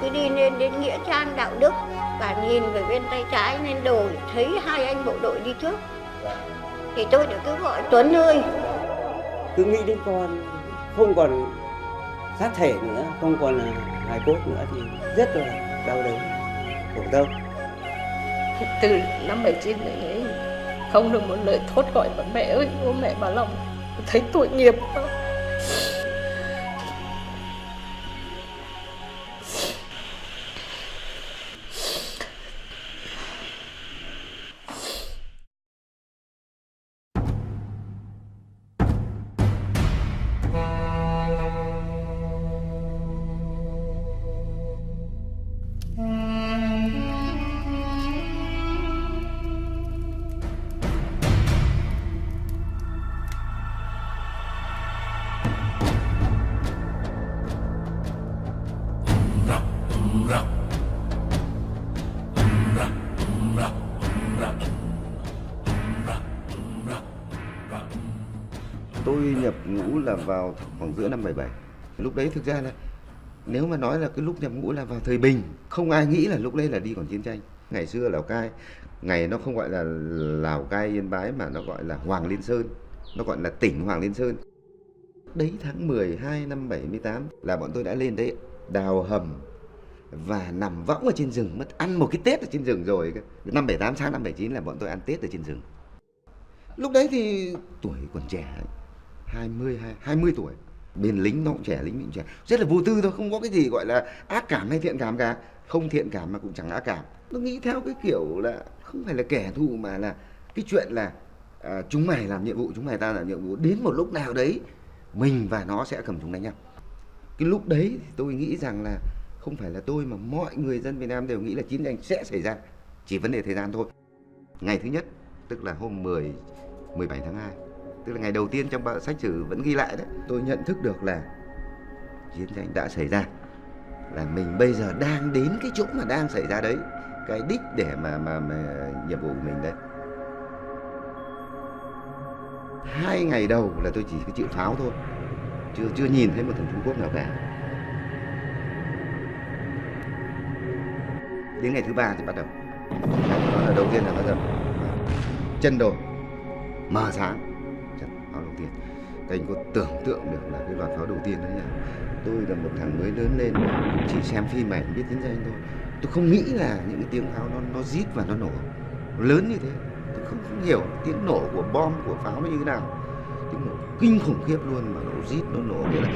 cứ đi lên đến nghĩa trang Đạo Đức và nhìn về bên tay trái lên đồi thấy hai anh bộ đội đi trước. Thì tôi đã cứ gọi Tuấn ơi. Cứ nghĩ đến con không còn xác thể nữa, không còn là hài cốt nữa thì rất là đau đớn, khổ tâm. Từ năm 79 đến ấy không được một lời thốt gọi bà mẹ ơi, bố mẹ bà lòng thấy tội nghiệp. Tôi nhập ngũ là vào khoảng giữa năm 77. Lúc đấy thực ra là nếu mà nói là cái lúc nhập ngũ là vào thời bình, không ai nghĩ là lúc đấy là đi còn chiến tranh. Ngày xưa Lào Cai, ngày nó không gọi là Lào Cai Yên Bái mà nó gọi là Hoàng Liên Sơn, nó gọi là tỉnh Hoàng Liên Sơn. Đấy tháng 12 năm 78 là bọn tôi đã lên đấy đào hầm và nằm võng ở trên rừng, mất ăn một cái Tết ở trên rừng rồi. Năm 78 sang năm 79 là bọn tôi ăn Tết ở trên rừng. Lúc đấy thì tuổi còn trẻ, 20 tuổi. Bên lính nó cũng trẻ, lính cũng trẻ. Rất là vô tư thôi, không có cái gì gọi là ác cảm hay thiện cảm cả. Không thiện cảm mà cũng chẳng ác cảm. Nó nghĩ theo cái kiểu là không phải là kẻ thù mà là cái chuyện là chúng mày làm nhiệm vụ, chúng mày ta làm nhiệm vụ. Đến một lúc nào đấy mình và nó sẽ cầm súng đánh nhau. Cái lúc đấy thì tôi nghĩ rằng là không phải là tôi mà mọi người dân Việt Nam đều nghĩ là chiến tranh sẽ xảy ra. Chỉ vấn đề thời gian thôi. Ngày thứ nhất, tức là hôm 17 tháng 2, tức là ngày đầu tiên trong sách sử vẫn ghi lại đấy, tôi nhận thức được là chiến tranh đã xảy ra, là mình bây giờ đang đến cái chỗ mà đang xảy ra đấy, cái đích để mà nhiệm vụ của mình đấy. 2 ngày đầu là tôi chỉ chịu pháo thôi, chưa nhìn thấy một thằng Trung Quốc nào cả. Đến ngày thứ 3 thì bắt đầu, đó là đầu tiên là bắt đầu chân đồi mở sáng. Pháo đầu tiên, các anh có tưởng tượng được là cái loạt pháo đầu tiên đấy nhỉ? Tôi là một thằng mới lớn lên, chỉ xem phim ảnh biết chiến tranh thôi. Tôi không nghĩ là những cái tiếng pháo nó rít và nó nổ lớn như thế. Tôi không hiểu tiếng nổ của bom, của pháo nó như thế nào. Tiếng nổ kinh khủng khiếp luôn, mà nó rít, nó nổ nghĩa là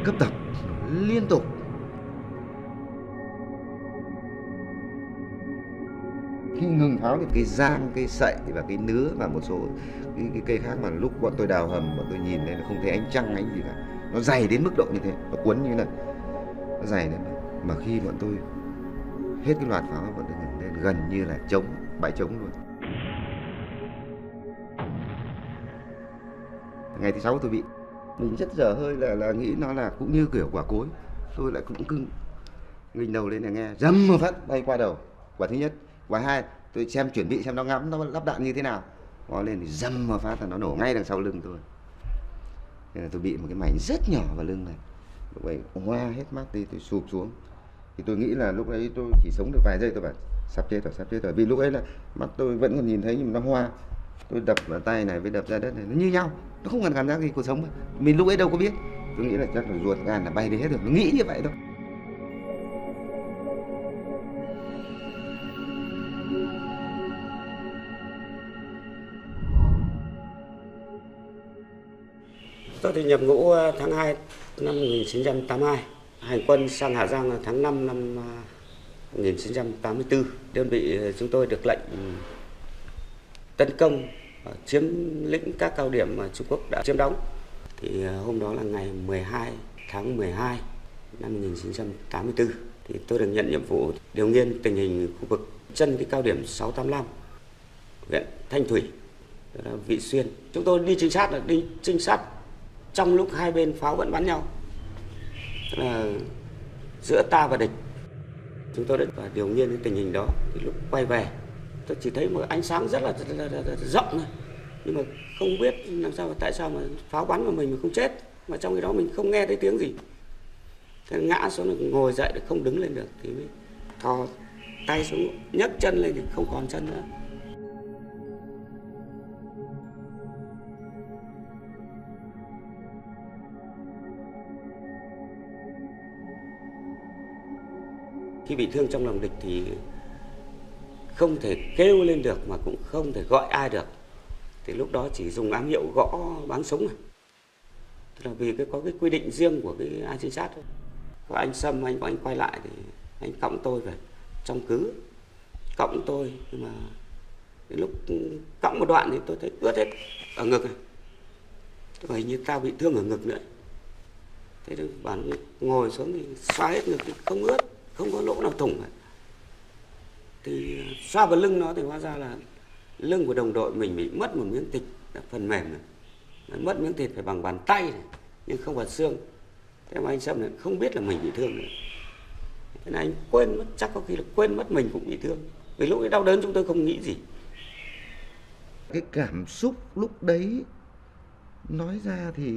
cấp tập, nổ liên tục. Khi ngừng pháo thì cái giang, cái sậy và cái nứa và một số cái cây khác mà lúc bọn tôi đào hầm, bọn tôi nhìn lên là không thấy ánh trăng ánh gì cả. Nó dày đến mức độ như thế, nó cuốn như thế này, nó dày đến đấy. Mà khi bọn tôi hết cái loạt pháo, bọn tôi ngừng lên gần như là trống, bãi trống luôn. Ngày thứ 6 tôi bị, mình rất dở hơi là nghĩ nó là cũng như kiểu quả cối. Tôi lại cũng cưng nghênh đầu lên là nghe rầm một phát bay qua đầu, quả thứ nhất. Quả hai, tôi xem chuẩn bị xem nó ngắm nó lắp đạn như thế nào, ngó lên thì dầm một phát là nó nổ ngay đằng sau lưng tôi. Nên là tôi bị một cái mảnh rất nhỏ vào lưng này. Lúc ấy hoa hết mắt đi, tôi sụp xuống. Thì tôi nghĩ là lúc ấy tôi chỉ sống được vài giây, tôi bảo sắp chết rồi. Vì lúc ấy là mắt tôi vẫn còn nhìn thấy nhưng mà nó hoa. Tôi đập vào tay này với đập ra đất này nó như nhau, nó không cần cảm giác gì cuộc sống. Mình lúc ấy đâu có biết. Tôi nghĩ là chắc là ruột gan là bay đi hết rồi, nó nghĩ như vậy thôi. Tôi thì nhập ngũ tháng 2 năm 1982, hành quân sang Hà Giang là tháng 5 năm 1984. Đơn vị chúng tôi được lệnh tấn công, chiếm lĩnh các cao điểm mà Trung Quốc đã chiếm đóng. Thì hôm đó là ngày 12 tháng 12 năm 1984. Thì tôi được nhận nhiệm vụ điều nghiên tình hình khu vực chân cái cao điểm 685, huyện Thanh Thủy, Vị Xuyên. Chúng tôi đi trinh sát trong lúc hai bên pháo vẫn bắn nhau, tức là giữa ta và địch. Chúng tôi đã điều nghiên cái tình hình đó. Thì lúc quay về tôi chỉ thấy một ánh sáng rất là rộng thôi, nhưng mà không biết làm sao, tại sao mà pháo bắn vào mình mà không chết, mà trong khi đó mình không nghe thấy tiếng gì. Thế ngã xuống, ngồi dậy được không đứng lên được thì mới thò tay xuống, nhấc chân lên thì không còn chân nữa. Khi bị thương trong lòng địch thì không thể kêu lên được mà cũng không thể gọi ai được. Thì lúc đó chỉ dùng ám hiệu gõ báng súng này. Tức là vì có cái quy định riêng của cái ai trinh sát thôi. Có anh Sâm, anh quay lại thì anh cõng tôi về trong cứ. Cõng tôi, nhưng mà đến lúc cõng một đoạn thì tôi thấy ướt hết ở ngực này. Tôi hình như tao bị thương ở ngực nữa. Thế thì bảo ngồi xuống thì xoa hết ngực thì không ướt, không có lỗ nào thủng cả. Thì xoa vào lưng nó thì hóa ra là lưng của đồng đội mình bị mất một miếng thịt là phần mềm này. Mất miếng thịt phải bằng bàn tay này, nhưng không vào xương. Thế mà anh Sâm này không biết là mình bị thương nữa. Thế nên anh quên mất, chắc có khi là quên mất mình cũng bị thương. Vì lúc ấy đau đớn chúng tôi không nghĩ gì. Cái cảm xúc lúc đấy nói ra thì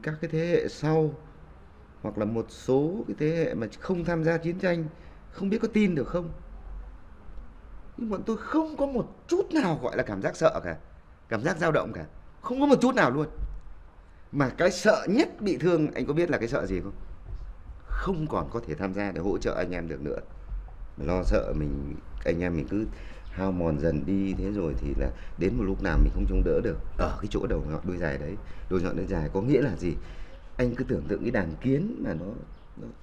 các cái thế hệ sau hoặc là một số cái thế hệ mà không tham gia chiến tranh không biết có tin được không. Nhưng bọn tôi không có một chút nào gọi là cảm giác sợ cả, cảm giác dao động cả, không có một chút nào luôn. Mà cái sợ nhất bị thương, anh có biết là cái sợ gì không? Không còn có thể tham gia để hỗ trợ anh em được nữa. Lo sợ mình, anh em mình cứ hao mòn dần đi, thế rồi thì là đến một lúc nào mình không chống đỡ được. Ở cái chỗ đầu nhọn đuôi dài đấy, đuôi nhọn đuôi dài có nghĩa là gì? Anh cứ tưởng tượng cái đàn kiến mà nó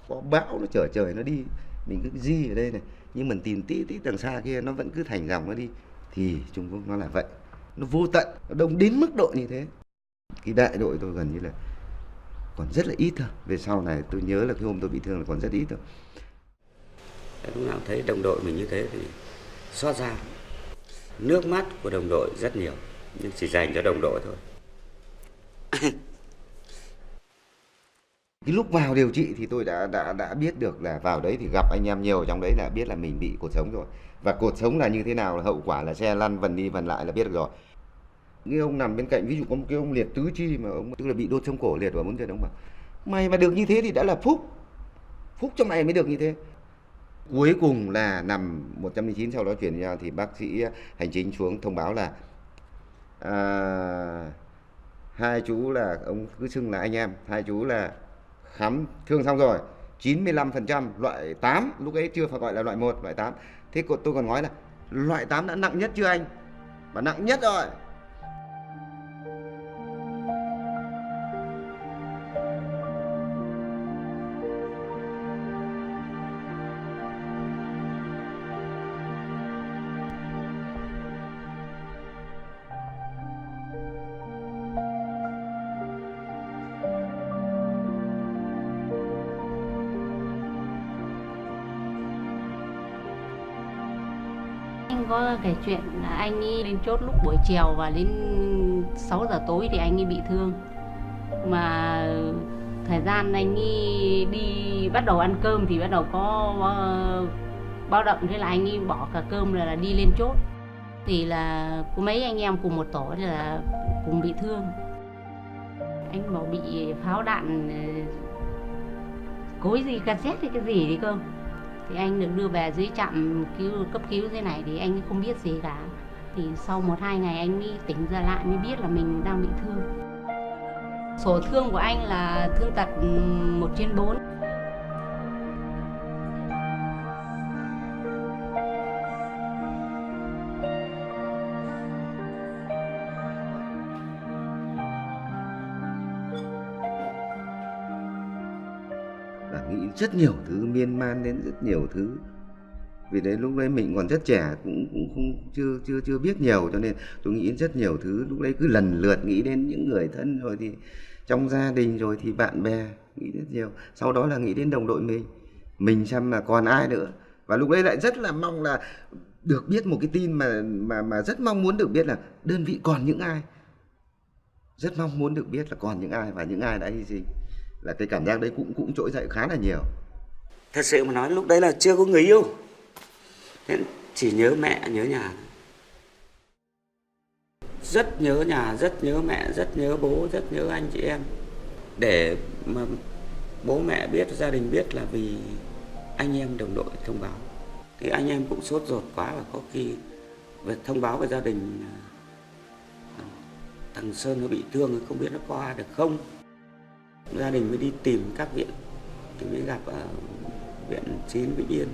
có bão, nó chở trời nó đi, mình cứ di ở đây này, nhưng mình tìm tí đằng xa kia nó vẫn cứ thành dòng nó đi. Thì Trung Quốc nó là vậy, nó vô tận, nó đông đến mức độ như thế. Cái đại đội tôi gần như là còn rất là ít thôi. Về sau này tôi nhớ là cái hôm tôi bị thương là còn rất ít thôi. Lúc nào thấy đồng đội mình như thế thì xót xa. Nước mắt của đồng đội rất nhiều, nhưng chỉ dành cho đồng đội thôi. Cái lúc vào điều trị thì tôi đã biết được là vào đấy thì gặp anh em nhiều, trong đấy là biết là mình bị cột sống rồi. Và cột sống là như thế nào, là hậu quả là xe lăn vần đi vần lại là biết được rồi. Cái ông nằm bên cạnh, ví dụ có một cái ông liệt tứ chi mà ông tức là bị đốt sống cổ liệt vào bốn chân, ông bảo mày mà được như thế thì đã là phúc cho mày mới được như thế. Cuối cùng là nằm 109, sau đó chuyển ra thì bác sĩ hành chính xuống thông báo là hai chú là, ông cứ xưng là anh em, hai chú là khám thương xong rồi 95%, loại 8, lúc ấy chưa phải gọi là loại 1, loại 8. Thế tôi còn nói là loại 8 đã nặng nhất chưa anh? Và nặng nhất rồi. Anh có kể chuyện là anh ấy lên chốt lúc buổi chiều và đến 6 giờ tối thì anh ấy bị thương. Mà thời gian anh ấy đi bắt đầu ăn cơm thì bắt đầu có báo động, thế là anh ấy bỏ cả cơm là đi lên chốt. Thì là có mấy anh em cùng một tổ thì là cùng bị thương. Anh bảo bị pháo đạn cối gì, cassette hay cái gì đấy cơ. Thì anh được đưa về dưới trạm cấp cứu thế này thì anh không biết gì cả. Thì sau 1-2 ngày anh mới tỉnh ra lại, mới biết là mình đang bị thương. Sổ thương của anh là thương tật 1/4. Nghĩ rất nhiều thứ, miên man đến rất nhiều thứ. Vì đấy lúc đấy mình còn rất trẻ, cũng không chưa biết nhiều, cho nên tôi nghĩ rất nhiều thứ. Lúc đấy cứ lần lượt nghĩ đến những người thân, rồi thì trong gia đình, rồi thì bạn bè, nghĩ rất nhiều. Sau đó là nghĩ đến đồng đội mình xem là còn ai nữa. Và lúc đấy lại rất là mong là được biết một cái tin mà rất mong muốn được biết là đơn vị còn những ai. Rất mong muốn được biết là còn những ai và những ai đã hy sinh. Là cái cảm giác đấy cũng trỗi dậy khá là nhiều. Thật sự mà nói lúc đấy là chưa có người yêu, nên chỉ nhớ mẹ, nhớ nhà. Rất nhớ nhà, rất nhớ mẹ, rất nhớ bố, rất nhớ anh chị em. Để mà Bố mẹ biết, gia đình biết là vì anh em đồng đội thông báo. Thì anh em cũng sốt ruột quá, và có khi việc thông báo với gia đình thằng Sơn nó bị thương, không biết nó qua được không. Gia đình mới đi tìm các viện thì mới gặp ở viện 9 Vĩnh Yên.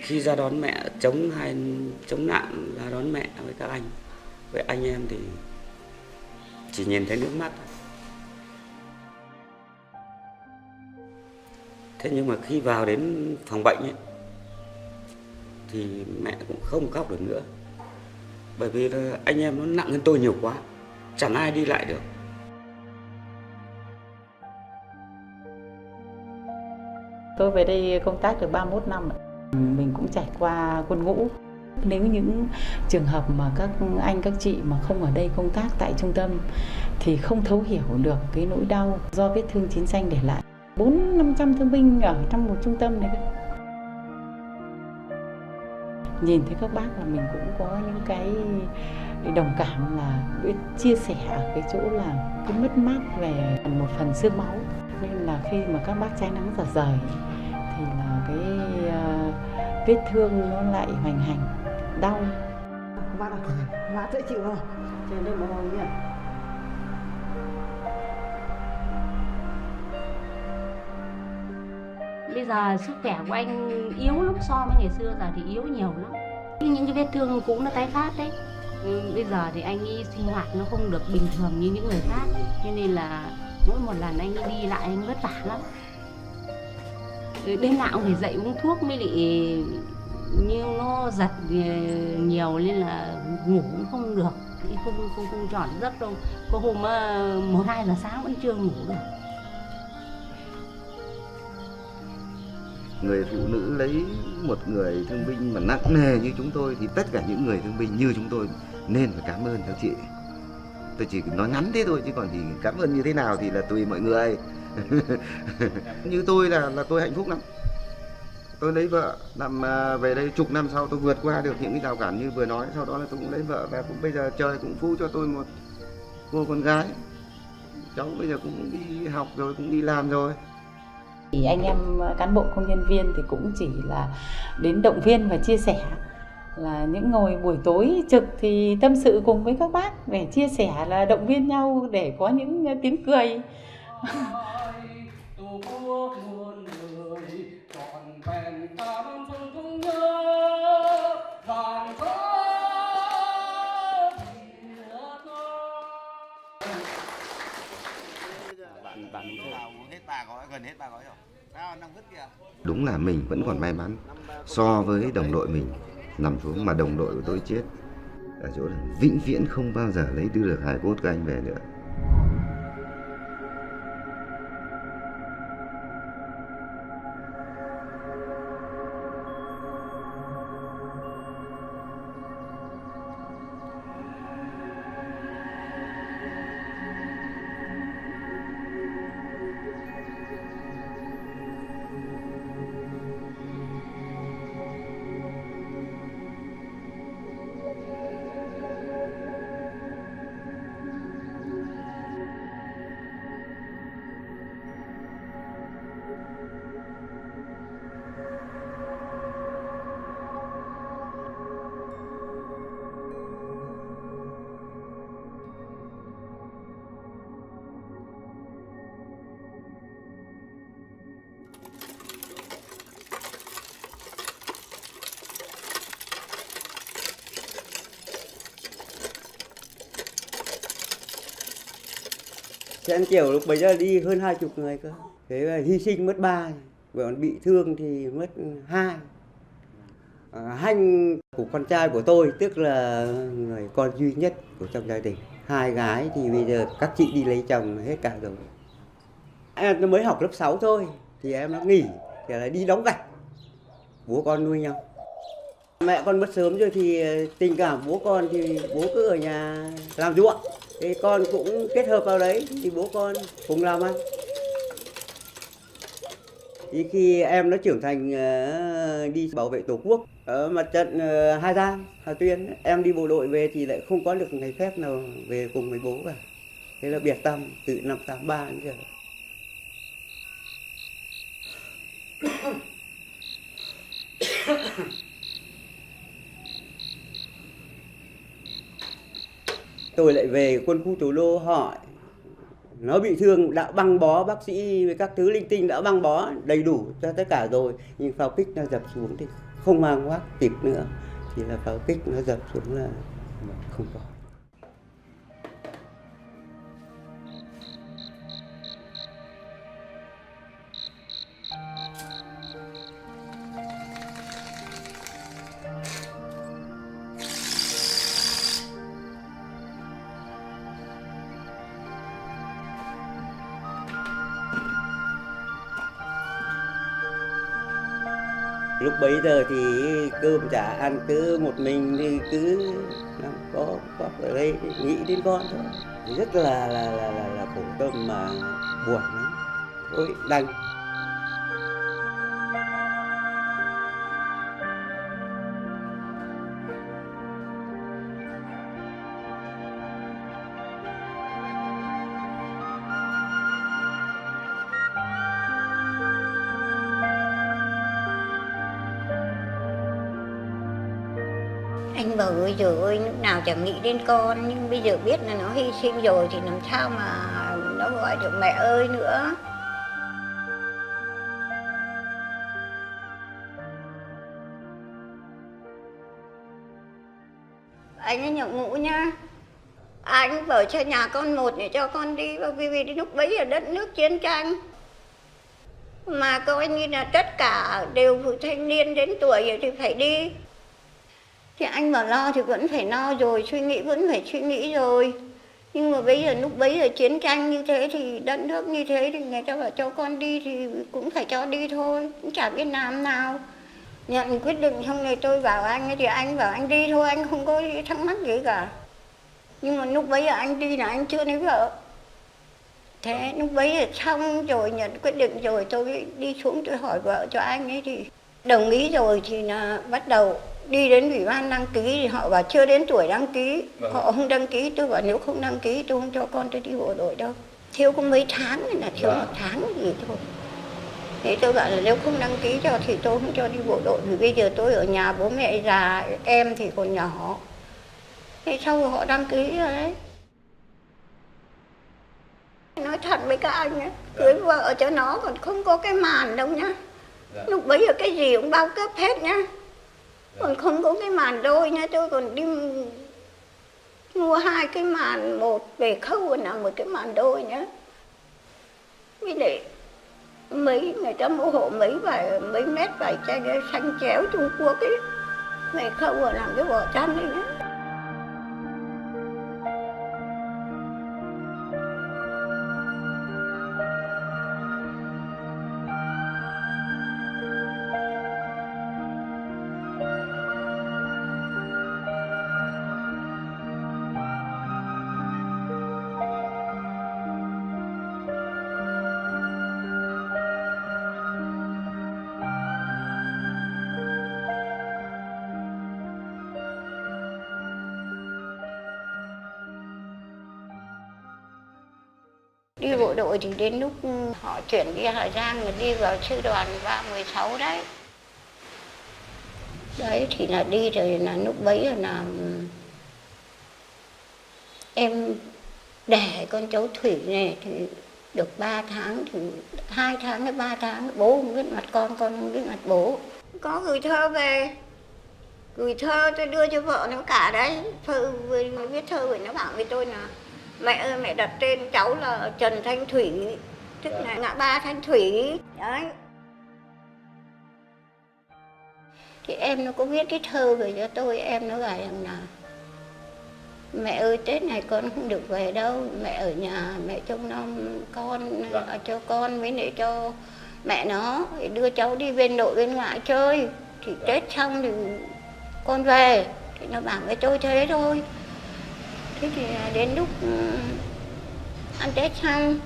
Khi ra đón mẹ chống nạn, ra đón mẹ với các anh em thì chỉ nhìn thấy nước mắt. Thế nhưng mà khi vào đến phòng bệnh ấy, thì mẹ cũng không khóc được nữa. Bởi vì là anh em nó nặng hơn tôi nhiều quá, chẳng ai đi lại được. Tôi về đây công tác được 31 năm. Mình cũng trải qua quân ngũ. Nếu những trường hợp mà các anh các chị mà không ở đây công tác tại trung tâm thì không thấu hiểu được cái nỗi đau do vết thương chiến tranh để lại. 400-500 thương binh ở trong một trung tâm này cơ. Nhìn thấy các bác là mình cũng có những cái đồng cảm, là biết chia sẻ ở cái chỗ là cái mất mát về một phần xương máu. Nên là khi mà các bác trái nắng rời rời thì là cái vết thương nó lại hoành hành, đau. Bác ạ, bác dễ chịu không? Trên đây mồ hôi nhỉ? Bây giờ sức khỏe của anh yếu lắm, so với ngày xưa giờ thì yếu nhiều lắm. Những cái vết thương cũ nó tái phát đấy. Bây giờ thì anh ấy sinh hoạt nó không được bình thường như những người khác, cho nên là mỗi một lần anh ấy đi lại anh vất vả lắm. Đêm nào cũng phải dậy uống thuốc mới lại, như nó giật nhiều nên là ngủ cũng không được, không tròn giấc đâu. Có hôm 1-2 giờ sáng vẫn chưa ngủ được. Người phụ nữ lấy một người thương binh mà nặng nề như chúng tôi thì tất cả những người thương binh như chúng tôi nên phải cảm ơn các chị. Tôi chỉ nói ngắn thế thôi, chứ còn thì cảm ơn như thế nào thì là tùy mọi người. Như tôi là tôi hạnh phúc lắm. Tôi lấy vợ, về đây chục năm sau tôi vượt qua được những cái rào cản như vừa nói. Sau đó là tôi cũng lấy vợ, và cũng bây giờ trời cũng phú cho tôi một cô con gái. Cháu bây giờ cũng đi học rồi, cũng đi làm rồi. Thì anh em cán bộ công nhân viên thì cũng chỉ là đến động viên và chia sẻ, là những ngồi buổi tối trực thì tâm sự cùng với các bác để chia sẻ, là động viên nhau để có những tiếng cười. Đúng là mình vẫn còn may mắn so với đồng đội mình nằm xuống, mà đồng đội của tôi chết ở chỗ là vĩnh viễn không bao giờ lấy đưa được hài cốt của anh về nữa. Sẽ kiểu lúc bấy giờ đi hơn 20 người cơ. Thế là hy sinh mất 3, còn bị thương thì mất 2. Hanh của con trai của tôi, tức là người con duy nhất của trong gia đình. 2 gái thì bây giờ các chị đi lấy chồng hết cả rồi. Em mới học lớp 6 thôi, thì em nó nghỉ, thì là đi đóng gạch. Bố con nuôi nhau. Mẹ con mất sớm rồi thì tình cảm bố con thì bố cứ ở nhà làm ruộng. Thì con cũng kết hợp vào đấy thì bố con cùng làm ăn. Thì khi em nó trưởng thành đi bảo vệ Tổ quốc ở mặt trận Hà Giang, Hà Tuyên, em đi bộ đội về thì lại không có được ngày phép nào về cùng với bố cả. Thế là biệt tâm từ năm 83 đến giờ. Tôi lại về quân khu Thủ Đô hỏi, nó bị thương, đã băng bó, bác sĩ với các thứ linh tinh đã băng bó đầy đủ cho tất cả rồi, nhưng pháo kích nó dập xuống thì không mang vác kịp nữa, thì là pháo kích nó dập xuống là không có. Lúc bấy giờ thì cơm chả ăn, cứ một mình thì cứ có ở đây nghĩ đến con thôi, rất là khổ tâm mà buồn lắm. Ôi đành. Anh bảo ôi giời ơi, lúc nào chẳng nghĩ đến con, nhưng bây giờ biết là nó hy sinh rồi thì làm sao mà nó gọi được mẹ ơi nữa. Anh ấy nhập ngũ nhá. Anh bảo cho nhà con một để cho con đi, vì lúc bấy giờ đất nước chiến tranh. Mà coi như là tất cả đều thanh niên đến tuổi rồi thì phải đi. Thì anh bảo lo thì vẫn phải lo rồi, suy nghĩ vẫn phải suy nghĩ rồi. Nhưng mà bây giờ lúc bấy giờ chiến tranh như thế thì đất nước như thế thì người ta bảo cho con đi thì cũng phải cho đi thôi, cũng chả biết làm nào. Nhận quyết định xong rồi tôi bảo anh ấy thì anh bảo anh đi thôi, anh không có thắc mắc gì cả. Nhưng mà lúc bấy giờ anh đi là anh chưa lấy vợ. Thế lúc bấy giờ xong rồi nhận quyết định rồi tôi đi xuống tôi hỏi vợ cho anh ấy thì đồng ý rồi thì là bắt đầu đi đến ủy ban đăng ký thì họ bảo chưa đến tuổi đăng ký, họ không đăng ký. Tôi bảo nếu không đăng ký tôi không cho con tôi đi bộ đội đâu. Thiếu có mấy tháng là thiếu một tháng gì thôi. Thế tôi bảo là nếu không đăng ký cho thì tôi không cho đi bộ đội, vì bây giờ tôi ở nhà bố mẹ già, em thì còn nhỏ. Thế sau rồi họ đăng ký rồi đấy. Nói thật với các anh ấy, cưới vợ cho nó còn không có cái màn đâu nhá. Lúc bấy giờ cái gì cũng bao cấp hết nhá. Còn không có cái màn đôi nhá, tôi còn đi mua 2 cái màn một về khâu còn làm một cái màn đôi nhá. Vì để mấy người ta mua hộ mấy mét vải chanh xanh chéo Trung Quốc ấy, về khâu rồi làm cái vỏ chăn đấy nhá. Đi bộ đội thì đến lúc họ chuyển đi Hà Giang, đi vào sư đoàn 316 đấy. Đấy thì là đi rồi là lúc bấy là em đẻ con cháu Thủy này thì được 3 tháng, thì 2 tháng hay 3 tháng bố không biết mặt con không biết mặt bố. Có gửi thơ về, gửi thơ tôi đưa cho vợ nó cả đấy. Thơ mới viết thơ rồi nó bảo với tôi là mẹ ơi mẹ đặt tên cháu là Trần Thanh Thủy, tức là ngã ba Thanh Thủy đấy. Thì em nó có viết cái thơ về cho tôi, em nó bảo rằng là mẹ ơi Tết này con không được về đâu, mẹ ở nhà mẹ trông nom con, cho con với lại cho mẹ nó, để đưa cháu đi bên nội bên ngoại chơi, thì Tết xong thì con về. Thì nó bảo với tôi thế thôi. Thế thì đến lúc ăn Tết xong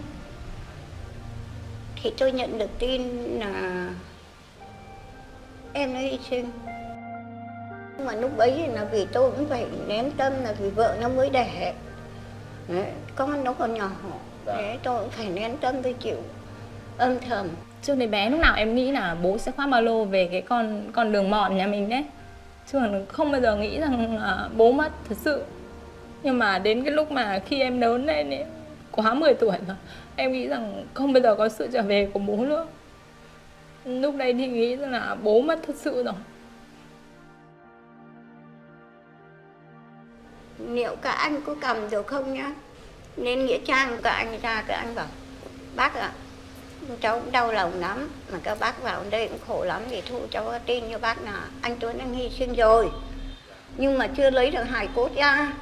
thì tôi nhận được tin là em nó hy sinh. Nhưng mà lúc bấy là vì tôi cũng phải nén tâm, là vì vợ nó mới đẻ. Đấy, con nó còn nhỏ. Đấy, tôi cũng phải nén tâm, tôi chịu âm thầm. Trước đấy bé lúc nào em nghĩ là bố sẽ khoác ba lô về cái con đường mòn nhà mình đấy. Chứ không bao giờ nghĩ rằng bố mất thật sự. Nhưng mà đến cái lúc mà khi em lớn lên ấy, quá 10 tuổi rồi, em nghĩ rằng không bao giờ có sự trở về của bố nữa. Lúc đấy thì nghĩ rằng là bố mất thật sự rồi. Liệu các anh có cầm được không nhá? Nên nghĩa trang các anh ra, các anh bảo bác ạ, cháu cũng đau lòng lắm, mà các bác vào đây cũng khổ lắm, thì thôi cháu tin cho bác là anh Tuấn đang hy sinh rồi, nhưng mà chưa lấy được hài cốt ra.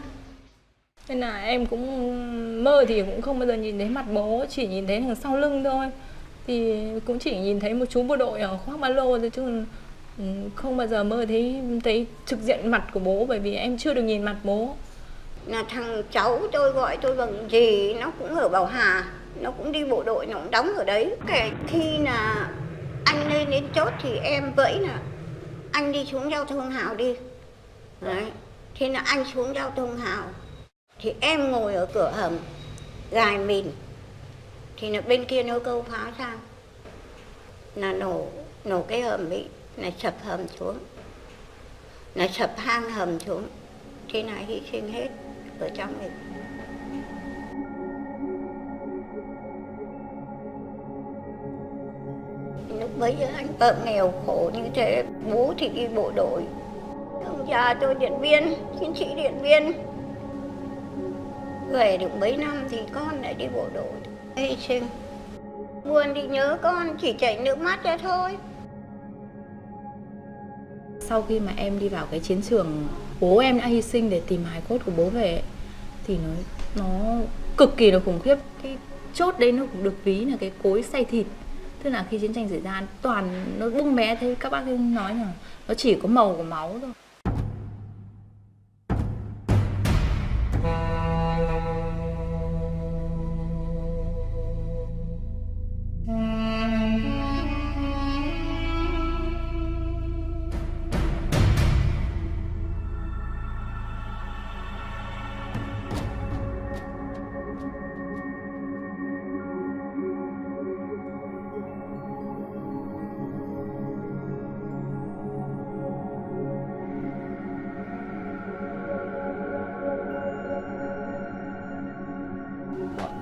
Nên là em cũng mơ thì cũng không bao giờ nhìn thấy mặt bố, chỉ nhìn thấy đằng sau lưng thôi. Thì cũng chỉ nhìn thấy một chú bộ đội ở khoác ba lô thôi, chứ không bao giờ mơ thấy trực diện mặt của bố, bởi vì em chưa được nhìn mặt bố. Là thằng cháu tôi gọi tôi bằng dì, nó cũng ở Bảo Hà, nó cũng đi bộ đội, nó cũng đóng ở đấy. Kể khi là anh lên đến chốt thì em vẫy là anh đi xuống giao thông Hào đi. Đấy. Thế là anh xuống giao thông Hào, thì em ngồi ở cửa hầm gài mìn, thì là bên kia nó câu pháo sang, là nổ cái hầm ấy, là sập hầm xuống, là sập hang hầm xuống. Thế là hy sinh hết ở trong mình. Lúc bấy giờ anh vợ nghèo khổ như thế, bố thì đi bộ đội, ông già tôi Điện Biên, chiến sĩ Điện Biên. Về được mấy năm thì con lại đi bộ đội, hy sinh. Buồn thì nhớ con, chỉ chảy nước mắt ra thôi. Sau khi mà em đi vào cái chiến trường, bố em đã hy sinh để tìm hài cốt của bố về, thì nó cực kỳ là khủng khiếp. Cái chốt đấy nó cũng được ví là cái cối xay thịt. Tức là khi chiến tranh xảy ra toàn nó bung bé, thế các bác nói là nó chỉ có màu của máu thôi.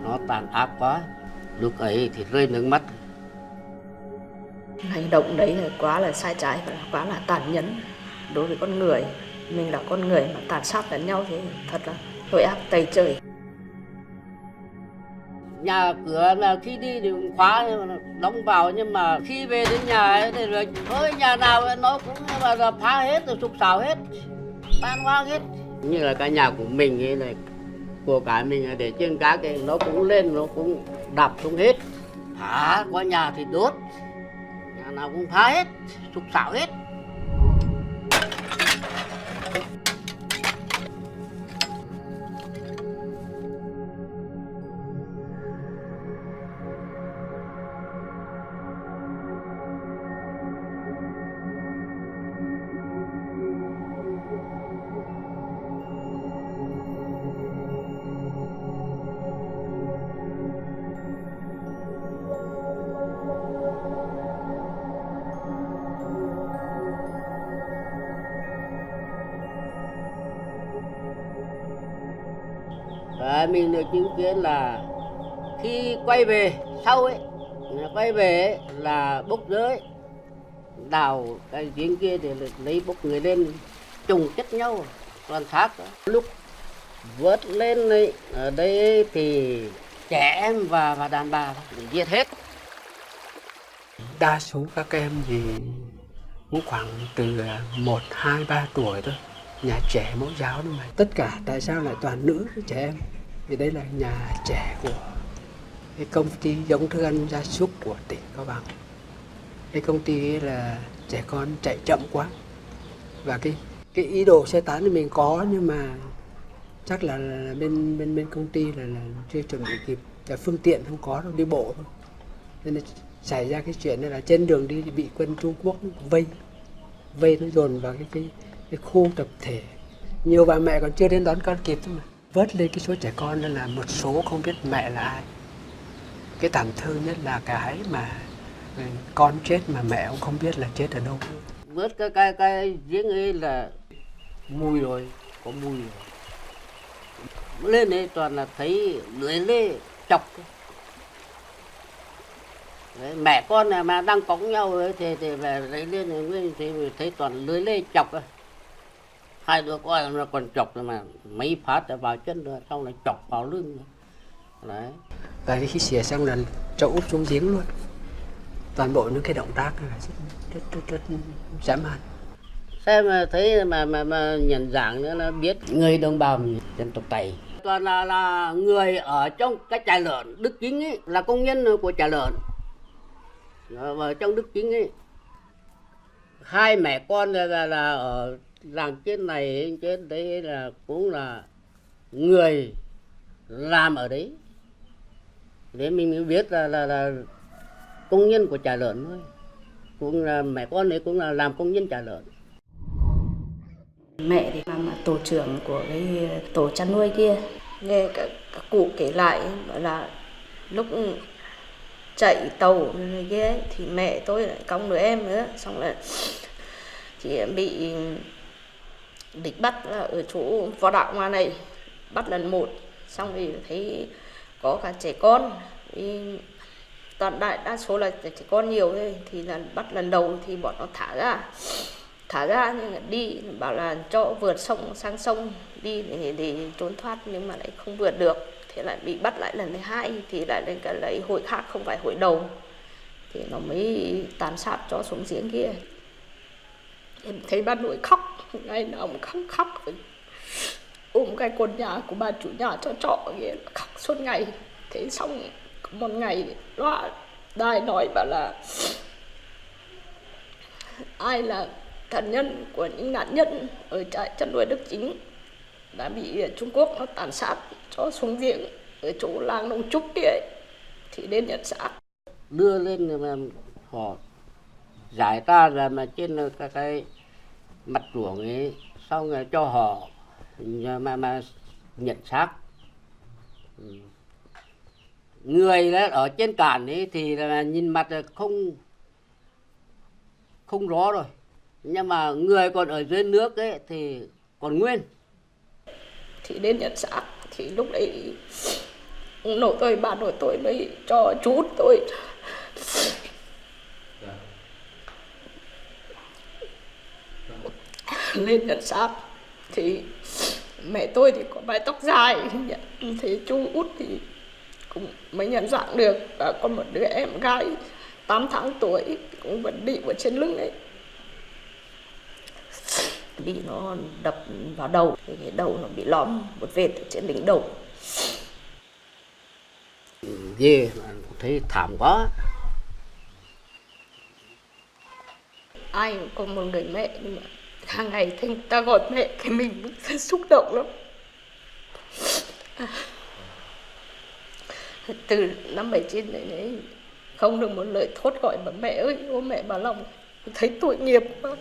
Nó tàn ác quá, lúc ấy thì rơi nước mắt. Hành động đấy là quá là sai trái và quá là tàn nhẫn đối với con người. Mình là con người mà tàn sát lẫn nhau thì thật là tội ác tày trời. Nhà cửa là khi đi thì khóa đóng vào, nhưng mà khi về đến nhà ấy thì rồi thôi, nhà nào nó cũng là phá hết rồi, sụp xào hết, tan hoang hết. Như là cái nhà của mình ấy này, của cái mình để trên các cái nó cũng lên, nó cũng đập xuống hết. Phá qua nhà thì đốt, nhà nào cũng phá hết, sụp xào hết. Và mình được chứng kiến là khi quay về sau ấy, quay về ấy, là bốc giới đào cái giếng kia thì lấy bốc người lên trùng chất nhau toàn xác đó. Lúc vớt lên ấy, ở đây thì trẻ em và đàn bà bị giết hết. Đa số các em thì cũng khoảng từ 1, 2, 3 tuổi thôi. Nhà trẻ mẫu giáo đó mà. Tất cả tại sao lại toàn nữ trẻ em? Thì đây là nhà trẻ của cái công ty giống thức ăn gia súc của tỉnh Cao Bằng. Cái công ty ấy là trẻ con chạy chậm quá. Và cái ý đồ sơ tán thì mình có, nhưng mà chắc là bên công ty là chưa chuẩn bị kịp. Và phương tiện không có đâu, đi bộ thôi. Nên là xảy ra cái chuyện này là trên đường đi thì bị quân Trung Quốc vây nó dồn vào cái khu tập thể. Nhiều bà mẹ còn chưa đến đón con kịp thôi mà. Vớt lên cái số trẻ con nên là một số không biết mẹ là ai. Cái tàn thương nhất là cái mà con chết mà mẹ cũng không biết là chết ở đâu. Vớt cái giếng ấy là mùi rồi, có mùi rồi. lên đấy toàn là thấy lưới lê chọc. Đấy, mẹ con này mà đang cõng nhau ấy, thì về lấy lên thì thấy toàn lưới lê chọc. Hai đứa con nó còn chọc mà mấy phát đã vào chân rồi, xong lại chọc vào lưng. Đấy. Và khi xỉa xong là cho úp xuống giếng luôn. Toàn bộ những cái động tác là rất dã man. Xem mà thấy mà nhận dạng nữa là biết người đồng bào dân tộc Tày. Toàn là người ở trong cái trại lợn Đức Chính ấy, là công nhân của trại lợn. Ở trong Đức Chính ấy. Hai mẹ con là ở làng trên này trên đấy là cũng là người làm ở đấy. Để mình mới biết là công nhân của trại lợn thôi. Cũng là mẹ con ấy cũng là làm công nhân trại lợn. Mẹ thì làm tổ trưởng của cái tổ chăn nuôi kia. Nghe các cụ kể lại bảo là lúc chạy tàu này kia ấy, thì mẹ tôi lại cõng đứa em nữa, xong là chị bị địch bắt ở chỗ Võ Đạo Hoa này, bắt lần một, xong thì thấy có cả trẻ con, thì toàn đa số là trẻ con nhiều thôi, thì là bắt lần đầu thì bọn nó thả ra nhưng mà đi bảo là cho vượt sông sang sông đi để trốn thoát, nhưng mà lại không vượt được, thì lại bị bắt lại lần thứ hai, thì lại lên cái lấy hội khác không phải hội đầu, thì nó mới tàn sát cho xuống giếng kia. Em thấy bà nội khóc, ngày nào cũng khóc ôm cái con nhà của bà chủ nhà cho trọ kia, khóc suốt ngày. Thế xong một ngày loa đài nói bảo là ai là thân nhân của những nạn nhân ở trại chăn nuôi Đức Chính đã bị Trung Quốc nó tàn sát cho xuống giếng ở chỗ làng Nông Trúc kia ấy, thì đến nhận xác. Đưa lên mà họ giải ra là mà trên cái mặt ruộng ấy, xong rồi cho họ mà nhận xác. Người đó ở trên cạn ấy thì là nhìn mặt là không rõ rồi, nhưng mà người còn ở dưới nước ấy thì còn nguyên. Thì đến nhận xác thì lúc đấy bà nội tôi mới cho chú út tôi lên nhận xác. Thì mẹ tôi thì có mái tóc dài, thì chú út thì cũng mới nhận dạng được, và có một đứa em gái 8 tháng tuổi cũng vẫn bị ở trên lưng ấy, bị nó đập vào đầu, thì cái đầu nó bị lõm một vệt ở trên đỉnh đầu. Về thấy thảm quá. Ai cũng có một người mẹ, nhưng mà hàng ngày thấy người ta gọi mẹ thì mình rất xúc động lắm. Từ năm 79 đấy không được một lời thốt gọi mà mẹ ơi, ô mẹ Bà Long, thấy tội nghiệp quá.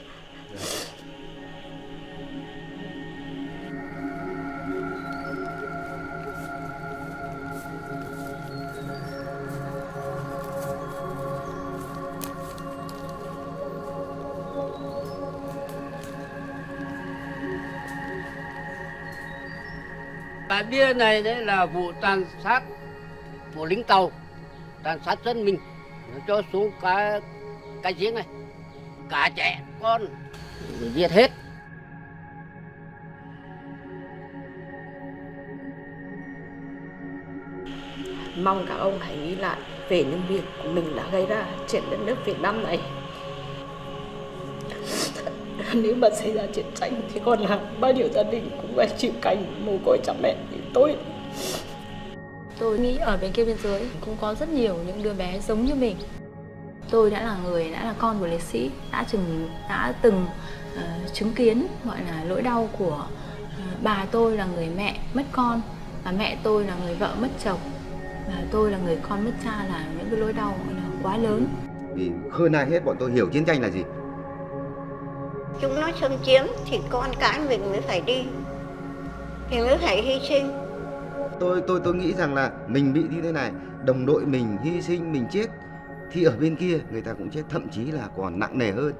Cái bia này đấy là vụ tàn sát của lính tàu, tàn sát dân mình, nó cho xuống cái giếng này, cả trẻ con giết hết. Mong các ông hãy nghĩ lại về những việc của mình đã gây ra trên đất nước Việt Nam này. Nếu mà xảy ra chiến tranh thì còn là bao nhiêu gia đình cũng phải chịu cảnh mồ côi cha mẹ như tôi. Tôi nghĩ ở bên kia biên giới cũng có rất nhiều những đứa bé giống như mình. Tôi đã là con của liệt sĩ, đã từng chứng kiến gọi là nỗi đau của bà tôi là người mẹ mất con, và mẹ tôi là người vợ mất chồng, và tôi là người con mất cha, là những cái nỗi đau là quá lớn. Vì hơn ai hết bọn tôi hiểu chiến tranh là gì. Chúng nó xâm chiếm thì con cái mình mới phải đi, thì mới phải hy sinh. Tôi nghĩ rằng là mình bị như thế này, đồng đội mình hy sinh, mình chết, thì ở bên kia người ta cũng chết, thậm chí là còn nặng nề hơn.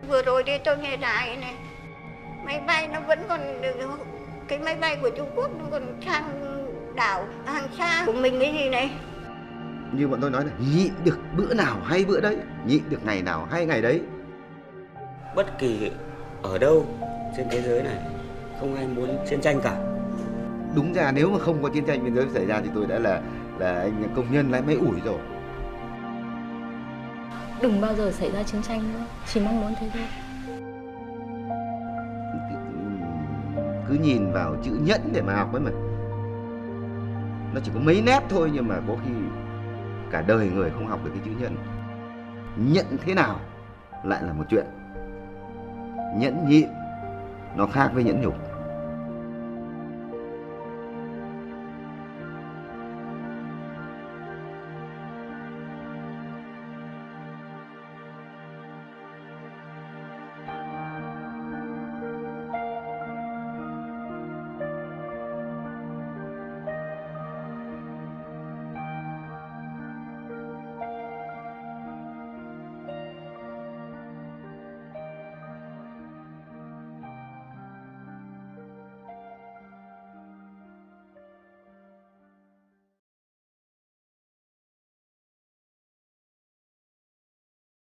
Vừa rồi đi tôi nghe đài này, máy bay nó vẫn còn cái máy bay của Trung Quốc nó còn sang đảo hàng xa của mình cái gì này. Như bọn tôi nói là nhịn được bữa nào hay bữa đấy, nhịn được ngày nào hay ngày đấy. Bất kỳ ở đâu trên thế giới này không ai muốn chiến tranh cả. Đúng ra nếu mà không có chiến tranh biên giới xảy ra thì tôi đã là anh công nhân lái máy ủi rồi. Đừng bao giờ xảy ra chiến tranh nữa, chỉ mong muốn thế thôi. Cứ nhìn vào chữ nhẫn để mà học ấy mà. Nó chỉ có mấy nét thôi nhưng mà có khi cả đời người không học được cái chữ nhẫn. Nhẫn thế nào lại là một chuyện. Nhẫn nhịn nó khác với nhẫn nhục.